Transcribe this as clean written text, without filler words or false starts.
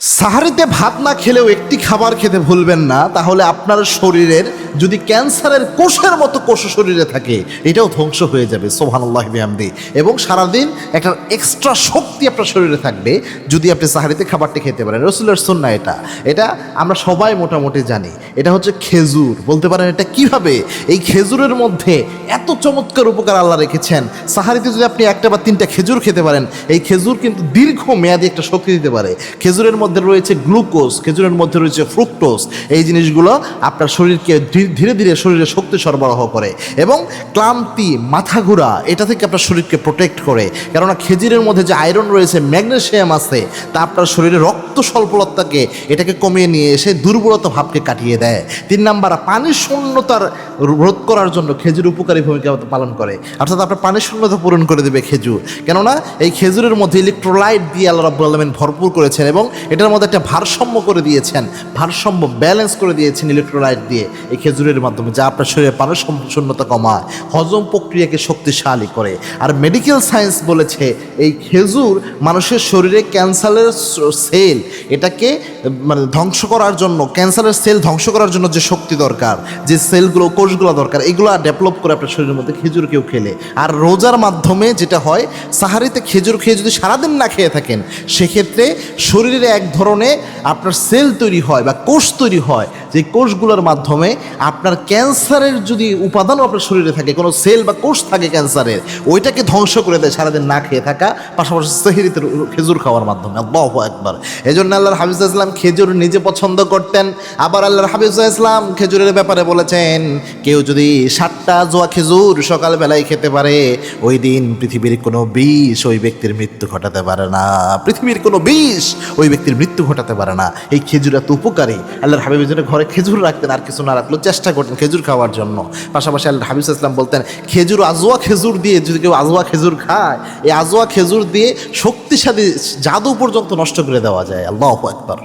সাহারিতে ভাত না খেলেও একটি খাবার খেতে ভুলবেন না, তাহলে আপনার শরীরের যদি ক্যান্সারের কোষের মতো কোষ শরীরে থাকে এটাও ধ্বংস হয়ে যাবে। সুবহানাল্লাহি বিহামদি। এবং সারাদিন একটা এক্সট্রা শক্তি আপনার শরীরে থাকবে যদি আপনি সাহারিতে খাবারটি খেতে পারেন। রাসূলের সুন্নাহ এটা আমরা সবাই মোটামুটি জানি। এটা হচ্ছে খেজুর। বলতে পারেন এটা কিভাবে? এই খেজুরের মধ্যে এত চমৎকার উপকার আল্লাহ রেখেছেন। সাহারিতে যদি আপনি একটা বা তিনটা খেজুর খেতে পারেন, এই খেজুর কিন্তু দীর্ঘ মেয়াদি একটা শক্তি দিতে পারে। খেজুরের মধ্যে রয়েছে গ্লুকোজ, খেজুরের মধ্যে রয়েছে ফ্রুক্টোজ। এই জিনিসগুলো আপনার শরীরকে ধীরে ধীরে শরীরে শক্তি সরবরাহ করে এবং ক্লান্তি, মাথা ঘোরা এটা থেকে আপনার শরীরকে প্রোটেক্ট করে। কেননা খেজুরের মধ্যে যে আয়রন রয়েছে, ম্যাগনেসিয়াম আছে, তা আপনার শরীরে রক্ত স্বল্পলতাকে এটাকে কমিয়ে নিয়ে এসে দুর্বলতা ভাবকে কাটিয়ে দেয়। 3 নাম্বার, পানি শূন্যতার রোধ করার জন্য খেজুর উপকারী ভূমিকা পালন করে। অর্থাৎ আপনার পানি শূন্যতা পূরণ করে দেবে খেজুর। কেননা এই খেজুরের মধ্যে ইলেকট্রোলাইট দিয়ে আল্লাহ রাব্বুল আলামিন ভরপুর করেছেন এবং এটার মধ্যে একটা ভারসাম্য করে দিয়েছেন, ভারসাম্য ব্যালেন্স করে দিয়েছেন ইলেকট্রোলাইট দিয়ে এই খেজুরের মাধ্যমে, যা আপনার শরীরে পানি শূন্যতা কমায়, হজম প্রক্রিয়াকে শক্তিশালী করে। আর মেডিকেল সায়েন্স বলেছে এই খেজুর মানুষের শরীরে ক্যান্সারের সেল এটাকে মানে ধ্বংস করার জন্য, ক্যান্সারের সেল ধ্বংস করার জন্য যে শক্তি দরকার, যে সেলগুলো, কোষগুলো দরকার, এগুলো ডেভেলপ করে আপনার শরীরের মধ্যে খেজুর কেউ খেলে। আর রোজার মাধ্যমে যেটা হয়, সাহারিতে খেজুর খেয়ে যদি সারাদিন না খেয়ে থাকেন, সেক্ষেত্রে শরীরে এক ধরনের আপনার সেল তৈরি হয় বা কোষ তৈরি হয়, যে কোষগুলোর মাধ্যমে আপনার ক্যান্সারের যদি উপাদানও আপনার শরীরে থাকে, কোনো সেল বা কোষ থাকে ক্যান্সারের, ওইটাকে ধ্বংস করে দেয় সারাদিন না খেয়ে থাকা, পাশাপাশি সেহরিতে খেজুর খাওয়ার মাধ্যমে। আল্লাহু আকবার। এই জন্য আল্লাহর হাবিব সাল্লাল্লাহু আলাইহি ওয়াসাল্লাম খেজুর নিজে পছন্দ করতেন। আবার আল্লাহর হাবিব সাল্লাল্লাহু আলাইহি ওয়াসাল্লাম খেজুরের ব্যাপারে বলেছেন, কেউ যদি 7টা জোয়া খেজুর সকালবেলায় খেতে পারে, ওই দিন পৃথিবীর কোনো বিষ ওই ব্যক্তির মৃত্যু ঘটাতে পারে না। পৃথিবীর কোনো বিষ ওই ব্যক্তির মৃত্যু ঘটাতে পারে না। এই খেজুর এত উপকারী। আল্লাহর হাবিবের জন্য ঘরে খেজুর রাখতেন, আর কিছু না রাখলেও চেষ্টা করতেন খেজুর খাওয়ার জন্য। পাশাপাশি আল্লাহর হাবিব সাল্লাল্লাহু আলাইহি ওয়াসাল্লাম বলতেন, খেজুর, আজওয়া খেজুর দিয়ে যদি কেউ আজওয়া খেজুর খায়, এই আজওয়া খেজুর দিয়ে শক্তিশালী জাদু পর্যন্ত নষ্ট করে দেওয়া যায়। আল্লাহু আকবার।